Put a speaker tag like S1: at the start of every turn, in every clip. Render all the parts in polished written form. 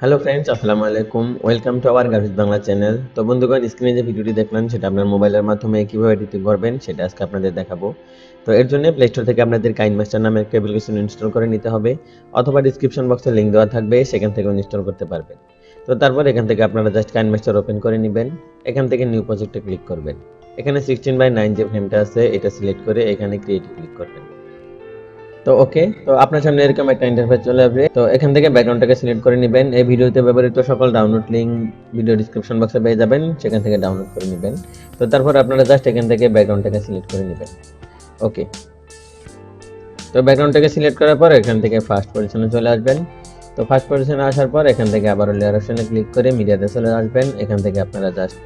S1: Hello friends, আসসালামু আলাইকুম। Welcome to our graphics Bangla channel. তো বন্ধুগণ, স্ক্রিনে যে ভিডিওটি দেখলেন সেটা আপনার মোবাইলের মাধ্যমে কিভাবে এডিটিং করবেন সেটা আজকে আপনাদের দেখাবো। তো এর জন্য প্লে স্টোর থেকে আপনাদের কাইনমাস্টার নামে একটা অ্যাপ্লিকেশন ইনস্টল করে নিতে হবে, অথবা ডিসক্রিপশন বক্সে লিংক দেওয়া থাকবে, সেখান থেকেও ইনস্টল করতে পারবেন। তো তারপর এখান থেকে আপনারা জাস্ট কাইনমাস্টার ওপেন করে নেবেন। এখান থেকে নিউ প্রজেক্টে ক্লিক করবেন। এখানে 16:9 যে ফ্রেমটা আছে এটা সিলেক্ট করে এখানে ক্রিয়েটে ক্লিক করবেন। তো ওকে, তো আপনার সামনে এরকম একটা ইন্টারফেস চলে আসবে। তো এখান থেকে ব্যাকগ্রাউন্ডটাকে সিলেক্ট করে নেবেন। এই ভিডিওতে ব্যবহৃত সকল ডাউনলোড লিংক ভিডিও ডেসক্রিপশন বক্সে পেয়ে যাবেন, সেখান থেকে ডাউনলোড করে নেবেন। তো তারপর আপনারা জাস্ট এখান থেকে ব্যাকগ্রাউন্ডটাকে সিলেক্ট করে নেবেন। ওকে, তো ব্যাকগ্রাউন্ডটাকে সিলেক্ট করার পর এখান থেকে ফার্স্ট পজিশনে চলে আসবেন। তো ফার্স্ট পজিশনে আসার পর এখান থেকে আবারও লেয়ার অপশনে ক্লিক করে মিডিয়াতে চলে আসবেন। এখান থেকে আপনারা জাস্ট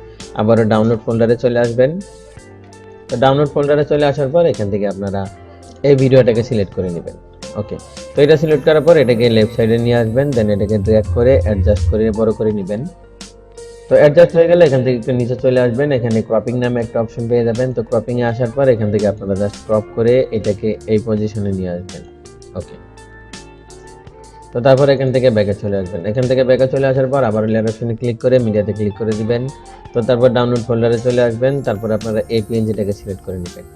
S1: আবারও ডাউনলোড ফোল্ডারে চলে আসবেন। তো ডাউনলোড ফোল্ডারে চলে আসার পর এখান থেকে আপনারা এই ভিডিওটাকে সিলেক্ট করে নেবেন। ওকে, তো এটা সিলেক্ট করার পর এটাকে লেফট সাইডে নিয়ে আসবেন, দেন এটাকে ড্র্যাগ করে অ্যাডজাস্ট করে বড় করে নেবেন। তো অ্যাডজাস্ট হয়ে গেলে এখান থেকে একটু নিচে চলে আসবেন, এখানে ক্রপিং নামে একটা অপশন পেয়ে যাবেন। তো ক্রপিং এ আসার পর এখান থেকে আপনারা জাস্ট ক্রপ করে এটাকে এই পজিশনে নিয়ে আসবেন। ওকে, তো তারপর এখান থেকে ব্যাকে চলে আসবেন। এখান থেকে ব্যাকে চলে আসার পর আবার লেয়ার অপশনে ক্লিক করে মিডিয়াতে ক্লিক করে দিবেন। তো তারপর ডাউনলোড ফোল্ডারে চলে আসবেন, তারপর আপনারা এই পিএনজিটাকে সিলেক্ট করে নেবেন।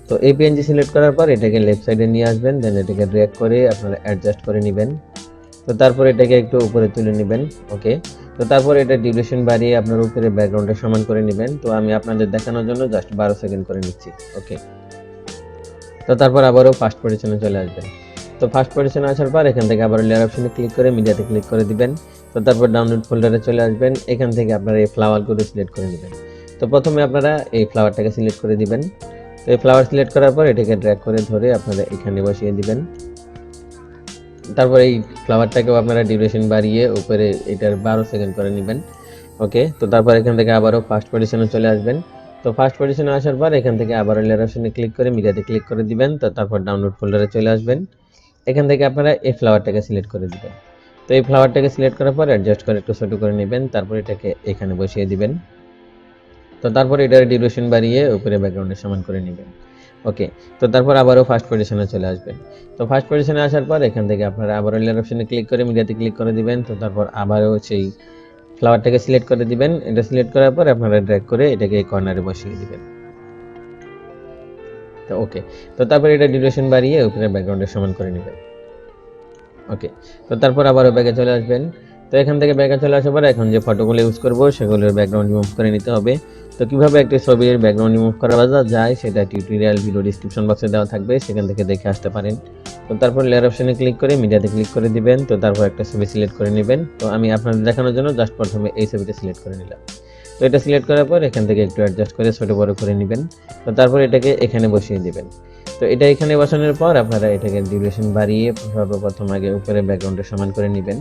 S1: তো এই পিএনজি সিলেক্ট করার পর এটাকে লেফট সাইডে নিয়ে আসবেন, দেন এটাকে ড্র্যাগ করে আপনারা অ্যাডজাস্ট করে নেবেন। তো তারপর এটাকে একটু উপরে তুলে নেবেন। ওকে, তো তারপর এটা ডিউরেশন বাড়িয়ে আপনার উপরে ব্যাকগ্রাউন্ডে সমান করে নেবেন। তো আমি আপনাদের দেখানোর জন্য জাস্ট 12 সেকেন্ড করে নিচ্ছি। ওকে, তো তারপর আবারও ফার্স্ট পজিশনে চলে আসবেন। তো ফার্স্ট পজিশনে আসার পর এখান থেকে আবার লেয়ার অপশনে ক্লিক করে মিডিয়াতে ক্লিক করে দিবেন। তো তারপর ডাউনলোড ফোল্ডারে চলে আসবেন, এখান থেকে আপনারা এই ফ্লাওয়ারগুলো সিলেক্ট করে নেবেন। তো প্রথমে আপনারা এই ফ্লাওয়ারটাকে সিলেক্ট করে দিবেন। তো এই ফ্লাওয়ার সিলেক্ট করার পর এটাকে ড্র্যাগ করে ধরে আপনারা এখানে বসিয়ে দিবেন। তারপর এই ফ্লাওয়ারটাকেও আপনারা ডিউরেশন বাড়িয়ে উপরে এটার 12 সেকেন্ড করে নেবেন। ওকে, তো তারপর এখান থেকে আবারও ফার্স্ট পজিশনে চলে আসবেন। তো ফার্স্ট পজিশনে আসার পর এখান থেকে আবারও লেয়ার অপশনে ক্লিক করে মিডিয়াতে ক্লিক করে দিবেন। তো তারপর ডাউনলোড ফোল্ডারে চলে আসবেন, এখান থেকে আপনারা এই ফ্লাওয়ারটাকে সিলেক্ট করে দিবেন। তো এই ফ্লাওয়ারটাকে সিলেক্ট করার পর অ্যাডজাস্ট করে একটু ছোট করে নেবেন, তারপর এটাকে এখানে বসিয়ে দিবেন। তো তারপর এটার ডিউরেশন বাড়িয়ে উপরে ব্যাকগ্রাউন্ডের সমান করে নেবেন। ওকে, তো তারপর আবারও ফার্স্ট পজিশনে চলে আসবেন। তো ফার্স্ট পজিশনে আসার পর এখান থেকে আপনারা আবারও লেয়ার অপশনে ক্লিক করে মিডিয়াতে ক্লিক করে দিবেন। তো তারপর আবারও সেই ফ্লাওয়ারটাকে সিলেক্ট করে দিবেন। এটা সিলেক্ট করার পর আপনারা ড্র্যাগ করে এটাকে এই কর্নারে বসিয়ে দিবেন। তো ওকে, তো তারপর এটা ডিউরেশন বাড়িয়ে উপরে ব্যাকগ্রাউন্ডের সমান করে নেবেন। ওকে, তো তারপর আবারও ব্যাকে চলে আসবেন। তো এখান থেকে ব্যাকে চলে আসার পর এখন যে ফটোগুলো ইউজ করব সেগুলোর ব্যাকগ্রাউন্ড রিমুভ করে নিতে হবে। তো কিভাবে একটি ছবির ব্যাকগ্রাউন্ড রিমুভ করা যায় সেটা টিউটোরিয়াল ভিডিও ডেসক্রিপশন বক্সে দেওয়া থাকবে, সেখান থেকে দেখে আসতে পারেন। তো তারপর লেয়ার অপশনে ক্লিক করে মিডিয়াতে ক্লিক করে দিবেন। তো তারপর একটা ছবি সিলেক্ট করে নেবেন। তো আমি আপনাদের দেখানোর জন্য জাস্ট প্রথমে এই ছবিটা সিলেক্ট করে নিলাম। তো এটা সিলেক্ট করার পর এখান থেকে একটু অ্যাডজাস্ট করে ছোট বড় করে নেবেন। তো তারপর এটাকে এখানে বসিয়ে দিবেন। তো এটা এখানে বসানোর পর আপনারা এটাকে ডিউরেশন বাড়িয়ে সর্বপ্রথম আগে উপরে ব্যাকগ্রাউন্ডের সমান করে নেবেন।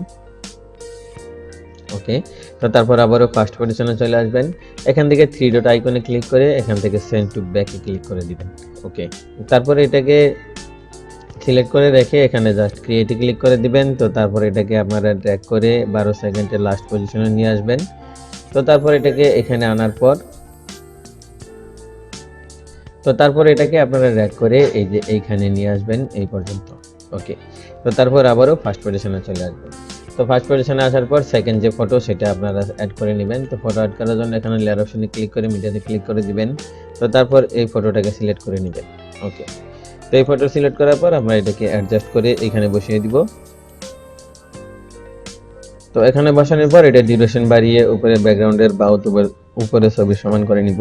S1: ওকে, তো তারপর আবারও ফার্স্ট পজিশনে চলে আসবেন। এখান থেকে থ্রি ডট আইকনে ক্লিক করে এখান থেকে সেন্ড টু ব্যাকে ক্লিক করে দিবেন। ওকে, তারপরে এটাকে সিলেক্ট করে রেখে এখানে জাস্ট ক্রিয়েটে ক্লিক করে দিবেন। তো তারপর এটাকে আপনারা ড্র্যাগ করে 12 সেকেন্ডের লাস্ট পজিশনে নিয়ে আসবেন। তো তারপর এটাকে এখানে আনার পর এটাকে আপনারা ড্র্যাগ করে এই যে এইখানে নিয়ে আসবেন এই পর্যন্ত। ওকে, তো তারপর আবারও ফার্স্ট পজিশনে চলে আসবেন। তো ফার্স্ট পজিশনে আসার পর সেকেন্ড যে ফটো সেটা আপনারা অ্যাড করে নেবেন। তো ফটো অ্যাড করার জন্য এখানে লেয়ার অপশনে ক্লিক করে মিডিয়াতে ক্লিক করে দিবেন। তো তারপর এই ফটোটাকে সিলেক্ট করে নেবেন। ওকে, তো এই ফটো সিলেক্ট করার পর আমরা এটাকে অ্যাডজাস্ট করে এখানে বসিয়ে দিব। তো এখানে বসানোর পর এটা ডিউরেশন বাড়িয়ে উপরে ব্যাকগ্রাউন্ডের বা উপরে ছবি সমান করে নিব।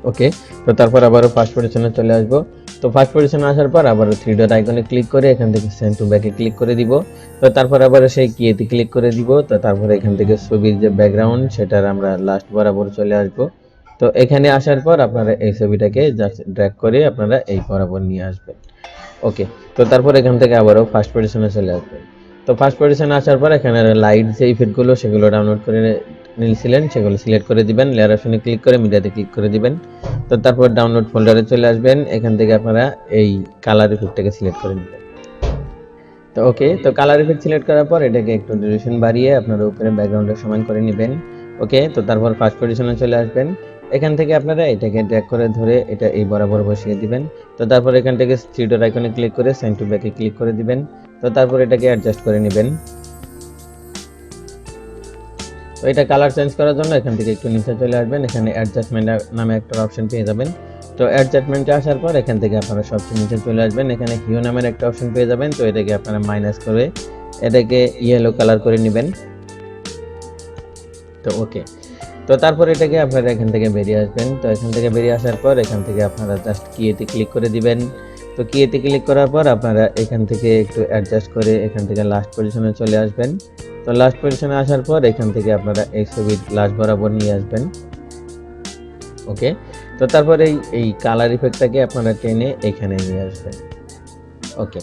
S1: ওকে, তো তারপর আবারও ফার্স্ট পজিশনে চলে আসবো। তো ফার্স্ট পজিশনে আসার পর আবারও থ্রি ডট আইকনে ক্লিক করে এখান থেকে সেন্ড টু ব্যাকে ক্লিক করে দিব। তো তারপর আবারও সেই কিতে ক্লিক করে দিব। তো তারপর এখান থেকে ছবির যে ব্যাকগ্রাউন্ড সেটার আমরা লাস্ট বরাবর চলে আসব। তো এখানে আসার পর আপনারা এই ছবিটাকে জাস্ট ড্র্যাগ করে আপনারা এই বরাবর নিয়ে আসবেন। ওকে, তো তারপর এখান থেকে আবারও ফার্স্ট পজিশনে চলে আসবেন। তো ফার্স্ট পজিশনে আসার পর এখানে লাইট যে ইফেক্টগুলো সেগুলো ডাউনলোড করে নিয়েছিলেন সেগুলো সিলেক্ট করে দিবেন। লেয়ার অপশনে ক্লিক করে মিডিয়াতে ক্লিক করে দিবেন। তো তারপর ডাউনলোড ফোল্ডারে চলে আসবেন। এখান থেকে আপনারা এই কালার ইফেক্টটাকে সিলেক্ট করে নেবেন। তো ওকে, তো কালার ইফেক্ট সিলেক্ট করার পর এটাকে একটু ডিউরেশন বাড়িয়ে আপনারা উপরে ব্যাকগ্রাউন্ডের সমান করে নেবেন। ওকে, তো তারপর ফার্স্ট পজিশনে চলে আসবেন। এখান থেকে আপনারা এটাকে ড্র্যাগ করে ধরে এটা এই বরাবর বসিয়ে দিবেন। তো তারপর এখান থেকে থ্রি ডট আইকনে ক্লিক করে সেন্ড টু ব্যাকে ক্লিক করে দিবেন। তো তারপর এটাকে অ্যাডজাস্ট করে নেবেন। তো এটা কালার চেঞ্জ করার জন্য এখান থেকে একটু নিচে চলে আসবেন, এখানে অ্যাডজাস্টমেন্ট নামে একটা অপশন পেয়ে যাবেন। তো অ্যাডজাস্টমেন্টে আসার পর এখান থেকে আপনারা সবচেয়ে নিচে চলে আসবেন, এখানে হিউ নামের একটা অপশন পেয়ে যাবেন। তো এটাকে আপনারা মাইনাস করে এটাকে ইয়েলো কালার করে নেবেন। তো ওকে, তো তারপর এটাকে আপনারা এখান থেকে বেরিয়ে আসবেন। তো এখান থেকে বেরিয়ে আসার পর এখান থেকে আপনারা জাস্ট কিতে ক্লিক করে দিবেন। তো কিতে ক্লিক করার পর আপনারা এখান থেকে একটু অ্যাডজাস্ট করে এখান থেকে লাস্ট পজিশনে চলে আসবেন। তো লাস্ট পজিশনে আসার পর এখান থেকে আপনারা এই ছবির লাস্ট বরাবর নিয়ে আসবেন। ওকে, তো তারপর এই কালার ইফেক্টটাকে আপনারা টেনে এখানে নিয়ে আসবেন। ওকে,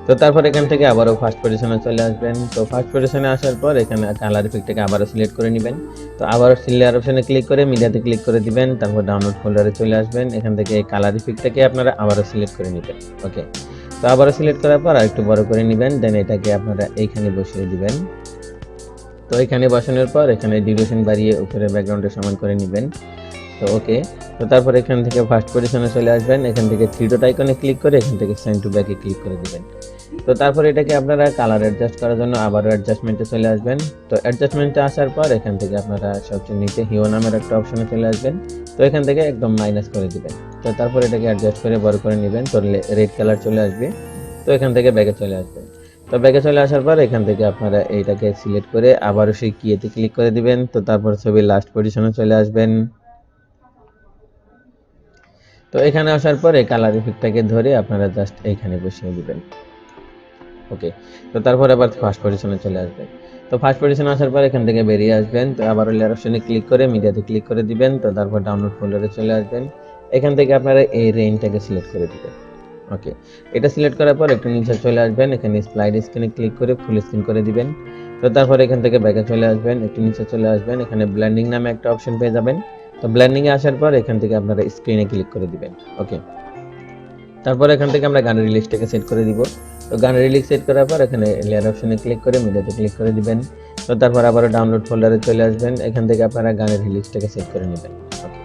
S1: তো তারপর এখান থেকে আবারও ফার্স্ট পজিশনে চলে আসবেন। তো ফার্স্ট পজিশনে আসার পর এখানে কালার ইফেক্টটাকে আবারও সিলেক্ট করে নেবেন। তো আবারও লেয়ার অপশনে ক্লিক করে মিডিয়াতে ক্লিক করে দিবেন, তারপর ডাউনলোড ফোল্ডারে চলে আসবেন। এখান থেকে এই কালার ইফেক্টটাকে আপনারা আবারও সিলেক্ট করে নেবেন। ওকে, তো আবারও সিলেক্ট করার পর আরেকটু বড় করে নেবেন, দেন এটাকে আপনারা এইখানে বসিয়ে দিবেন। তো এখানে বসানোর পর এখানে ডিউরেশন বাড়িয়ে উপরে ব্যাকগ্রাউন্ডের সমান করে নেবেন। তো ওকে, তো তারপর এখান থেকে ফার্স্ট পজিশনে চলে আসবেন, এখান থেকে থ্রি ডট আইকনে ক্লিক করে এখান থেকে সেন্ড টু ব্যাকে ক্লিক করে দিবেন। তো তারপর এটাকে আপনারা কালার অ্যাডজাস্ট করার জন্য আবারও অ্যাডজাস্টমেন্টে চলে আসবেন। তো অ্যাডজাস্টমেন্টে আসার পর এখান থেকে আপনারা সবচেয়ে নিচে হিও নামের একটা অপশনে চলে আসবেন। তো এখান থেকে একদম মাইনাস করে দিবেন। তো তারপর এটাকে অ্যাডজাস্ট করে বড় করে নেবেন, তো রেড কালার চলে আসবে। তো এখান থেকে ব্যাকে চলে আসবেন। তো ব্যাকে চলে আসার পর এখান থেকে আপনারা এইটাকে সিলেক্ট করে আবারও সেই কিতে ক্লিক করে দিবেন। তো তারপর ছবির লাস্ট পজিশনে চলে আসবেন। তো এখানে আসার পরে কালার ইফেক্টটাকে ধরে আপনারা জাস্ট এইখানে বসিয়ে দিবেন। ওকে, তো তারপর আবার ফার্স্ট পজিশনে চলে আসবেন। তো ফার্স্ট পজিশনে আসার পর এখান থেকে বেরিয়ে আসবেন। তো আবারও লেয়ার অপশনে ক্লিক করে মিডিয়াতে ক্লিক করে দিবেন। তো তারপর ডাউনলোড ফোল্ডারে চলে আসবেন, এখান থেকে আপনারা এই রেইনটাকে সিলেক্ট করে দিবেন। ওকে, এটা সিলেক্ট করার পর একটু নিচে চলে আসবেন, এখানে স্লাইড স্ক্রিনে ক্লিক করে ফুল স্ক্রিন করে দিবেন। তো তারপর এখান থেকে ব্যাকে চলে আসবেন, একটু নিচে চলে আসবেন, এখানে ব্লেন্ডিং নামে একটা অপশন পেয়ে যাবেন। তো ব্লেন্ডিং এ আসার পর এখান থেকে আপনারা স্ক্রিনে ক্লিক করে দিবেন। ওকে, তারপর এখান থেকে আমরা গানের রিলিজটাকে সেট করে দিব। তো গানের রিলিজ সেট করার পর এখানে লেয়ার অপশনে ক্লিক করে মিডিয়াতে ক্লিক করে দিবেন। তো তারপর আবার ডাউনলোড ফোল্ডারে চলে আসবেন, এখান থেকে আপনারা গানের রিলিজটাকে সেট করে নেবেন। ওকে,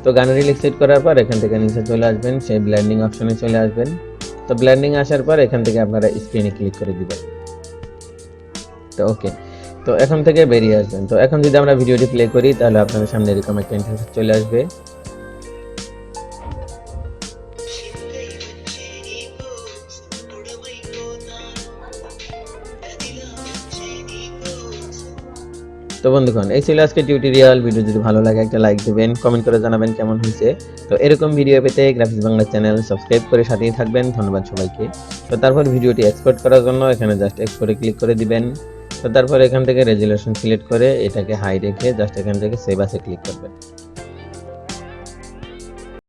S1: তো গানের রিলিজ সেট করার পর এখান থেকে নিচে চলে আসবেন, সেই ব্লেন্ডিং অপশনে চলে আসবেন। তো ব্লেন্ডিং আসার পর এখান থেকে আপনারা স্ক্রিনে ক্লিক করে দিবেন। তো ওকে, তো এখন থেকে বেরিয়ে আসবেন। তো এখন যদি আমরা ভিডিওটি প্লে করি তাহলে আপনাদের সামনে এরকম একটা ইন্টারফেস চলে আসবে। তো বন্ধুগণ, এই ছিল আজকে টিউটোরিয়াল। ভিডিও যদি ভালো লাগে একটা লাইক দিবেন, কমেন্ট করে জানাবেন কেমন হয়েছে। তো এরকম ভিডিও পেতে গ্রাফিক্স বাংলা চ্যানেল সাবস্ক্রাইব করে সাথেই থাকবেন। ধন্যবাদ সবাইকে। তো তারপর ভিডিওটি এক্সপোর্ট করার জন্য এখানে জাস্ট এক্সপোর্টে ক্লিক করে দিবেন। তো তারপর এখান থেকে রেজুলেশন সিলেক্ট করে এটাকে হাই রেখে জাস্ট এখান থেকে সেভ আসে ক্লিক করবেন।